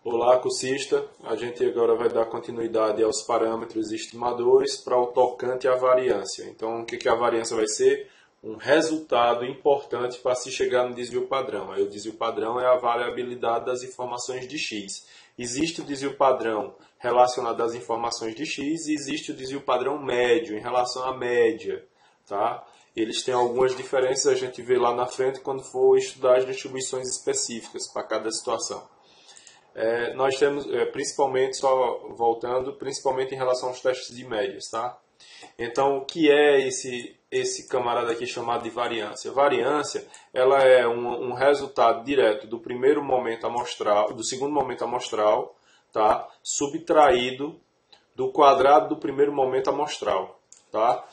Olá, cursista. A gente agora vai dar continuidade aos parâmetros estimadores para o tocante à variância. Então, o que a variância vai ser? Um resultado importante para se chegar no desvio padrão. Aí, o desvio padrão é a variabilidade das informações de x. Existe o desvio padrão relacionado às informações de x e existe o desvio padrão médio em relação à média. Tá? Eles têm algumas diferenças, a gente vê lá na frente quando for estudar as distribuições específicas para cada situação. Nós temos, principalmente, só voltando, principalmente em relação aos testes de médias, tá? Então, o que é esse camarada aqui chamado de variância? Variância, ela é um resultado direto do primeiro momento amostral, do segundo momento amostral, tá? Subtraído do quadrado do primeiro momento amostral, tá?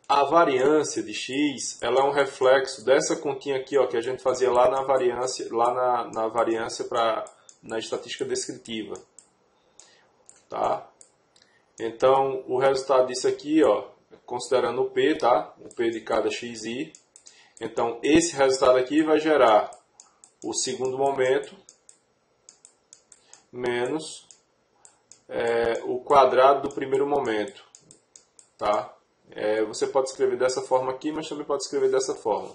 A variância de x, ela é um reflexo dessa continha aqui, ó, que a gente fazia lá na variância, na variância na estatística descritiva, tá? Então, o resultado disso aqui, ó, considerando o P, tá? O P de cada xi. Então, esse resultado aqui vai gerar o segundo momento menos o quadrado do primeiro momento, tá? Você pode escrever dessa forma aqui, mas também pode escrever dessa forma.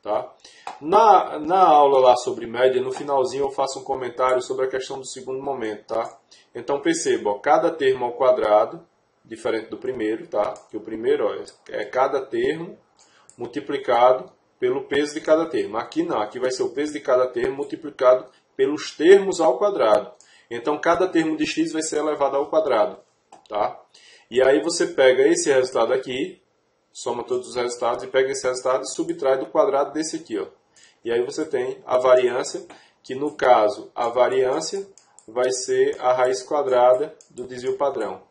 Tá? Na aula lá sobre média, no finalzinho eu faço um comentário sobre a questão do segundo momento. Tá? Então perceba, ó, cada termo ao quadrado, diferente do primeiro, tá? Que o primeiro ó, é cada termo multiplicado pelo peso de cada termo. Aqui não, aqui vai ser o peso de cada termo multiplicado pelos termos ao quadrado. Então cada termo de x vai ser elevado ao quadrado. Tá? E aí você pega esse resultado aqui, soma todos os resultados e pega esse resultado e subtrai do quadrado desse aqui. Ó. E aí você tem a variância, que no caso, a variância vai ser a raiz quadrada do desvio padrão.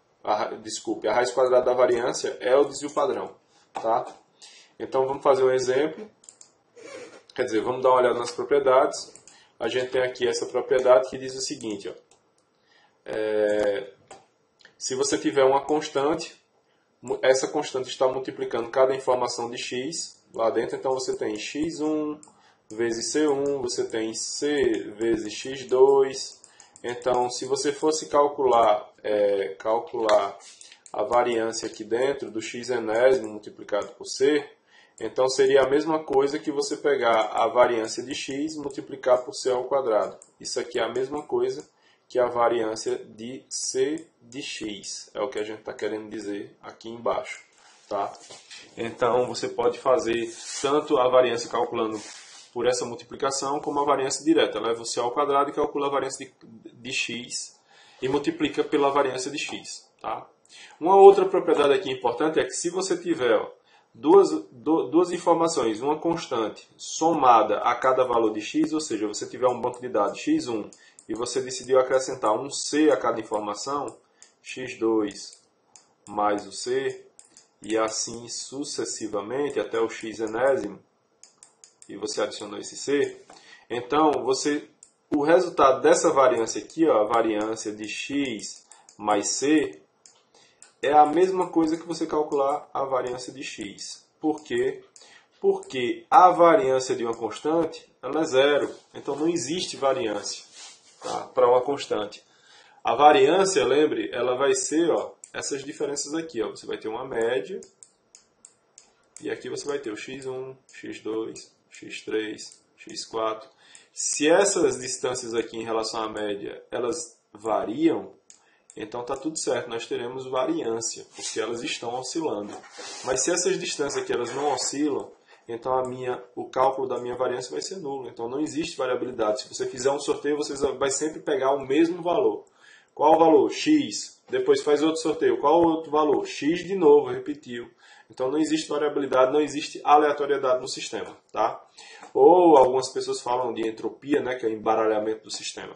Desculpe, a raiz quadrada da variância é o desvio padrão. Tá? Então vamos fazer um exemplo. Quer dizer, vamos dar uma olhada nas propriedades. A gente tem aqui essa propriedade que diz o seguinte. Ó. Se você tiver uma constante, essa constante está multiplicando cada informação de x lá dentro, então você tem x1 vezes c1, você tem c vezes x2. Então, se você fosse calcular a variância aqui dentro do x enésimo multiplicado por c, então seria a mesma coisa que você pegar a variância de x e multiplicar por c ao quadrado. Isso aqui é a mesma coisa que a variância de c de x. É o que a gente está querendo dizer aqui embaixo. Tá? Então, você pode fazer tanto a variância calculando por essa multiplicação, como a variância direta. Leva o c ao quadrado e calcula a variância de x e multiplica pela variância de x. Tá? Uma outra propriedade aqui importante é que se você tiver ó, duas informações, uma constante somada a cada valor de x, ou seja, você tiver um banco de dados x1, e você decidiu acrescentar um c a cada informação, x2 mais o c, e assim sucessivamente até o x enésimo, e você adicionou esse c, então o resultado dessa variância aqui, ó, a variância de x mais c, é a mesma coisa que você calcular a variância de x. Por quê? Porque a variância de uma constante ela é zero, então não existe variância. Tá? Para uma constante. A variância, lembre, ela vai ser ó, essas diferenças aqui. Ó. Você vai ter uma média, e aqui você vai ter o x1, x2, x3, x4. Se essas distâncias aqui em relação à média, elas variam, então está tudo certo, nós teremos variância, porque elas estão oscilando. Mas se essas distâncias aqui elas não oscilam, então o cálculo da minha variância vai ser nulo. Então não existe variabilidade. Se você fizer um sorteio, você vai sempre pegar o mesmo valor. Qual o valor? X. Depois faz outro sorteio. Qual o outro valor? X de novo, repetiu. Então não existe variabilidade, não existe aleatoriedade no sistema. Tá? Ou algumas pessoas falam de entropia, né, que é o embaralhamento do sistema.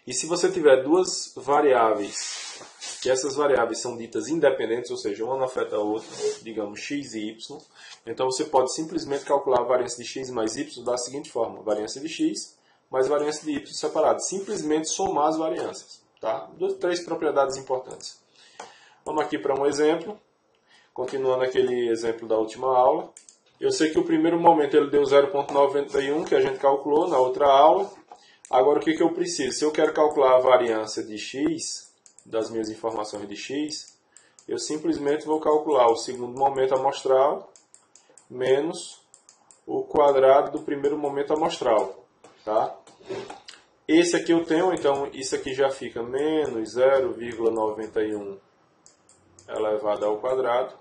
E se você tiver duas variáveis, que essas variáveis são ditas independentes, ou seja, uma não afeta a outra, digamos x e y, então você pode simplesmente calcular a variância de x mais y da seguinte forma: variância de x mais variância de y separado. Simplesmente somar as variâncias. Tá? Três propriedades importantes. Vamos aqui para um exemplo. Continuando aquele exemplo da última aula. Eu sei que o primeiro momento ele deu 0,91, que a gente calculou na outra aula. Agora, o que eu preciso? Se eu quero calcular a variância de x, das minhas informações de x, eu simplesmente vou calcular o segundo momento amostral menos o quadrado do primeiro momento amostral. Tá? Esse aqui eu tenho, então isso aqui já fica menos 0,91 elevado ao quadrado.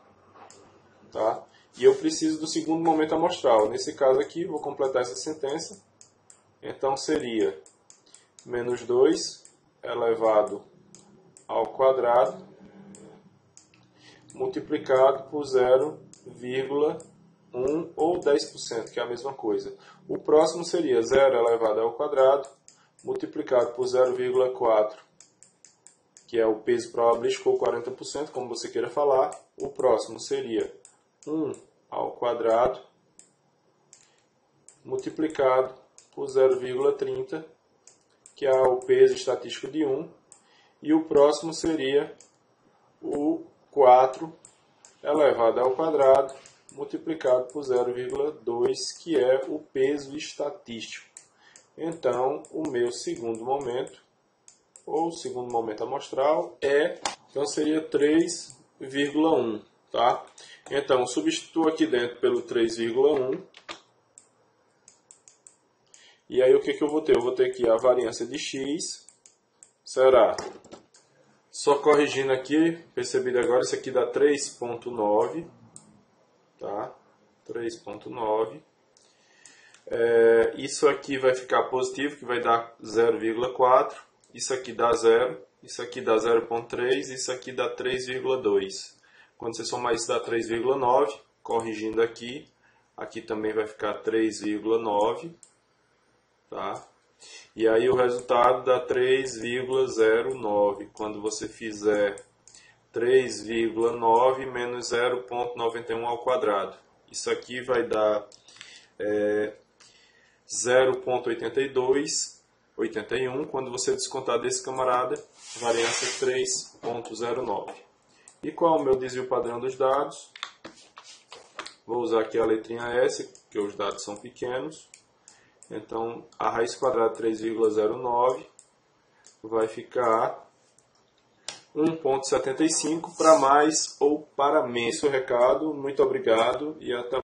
Tá? E eu preciso do segundo momento amostral. Nesse caso aqui, vou completar essa sentença. Então seria menos 2 elevado ao quadrado multiplicado por 0,1 ou 10%, que é a mesma coisa. O próximo seria 0 elevado ao quadrado multiplicado por 0,4, que é o peso probabilístico, ou 40%, como você queira falar. O próximo seria 1 ao quadrado multiplicado por 0,30, que é o peso estatístico de 1. E o próximo seria o 4 elevado ao quadrado multiplicado por 0,2, que é o peso estatístico. Então, o meu segundo momento, ou segundo momento amostral, então seria 3,1. Tá? Então, substituo aqui dentro pelo 3,1. E aí, o que eu vou ter? Eu vou ter aqui a variância de x, será, só corrigindo aqui, percebido agora, isso aqui dá 3,9, tá? 3,9. Isso aqui vai ficar positivo, que vai dar 0,4. Isso aqui dá 0, isso aqui dá 0,3, isso aqui dá 3,2. Quando você somar isso dá 3,9, corrigindo aqui, aqui também vai ficar 3,9. Tá? E aí o resultado dá 3,09. Quando você fizer 3,9 menos 0,91 ao quadrado. Isso aqui vai dar 0,81. Quando você descontar desse camarada, variância 3,09. E qual é o meu desvio padrão dos dados? Vou usar aqui a letrinha S, porque os dados são pequenos. Então, a raiz quadrada de 3,09 vai ficar 1,75 para mais ou para menos. Esse é o recado. Muito obrigado e até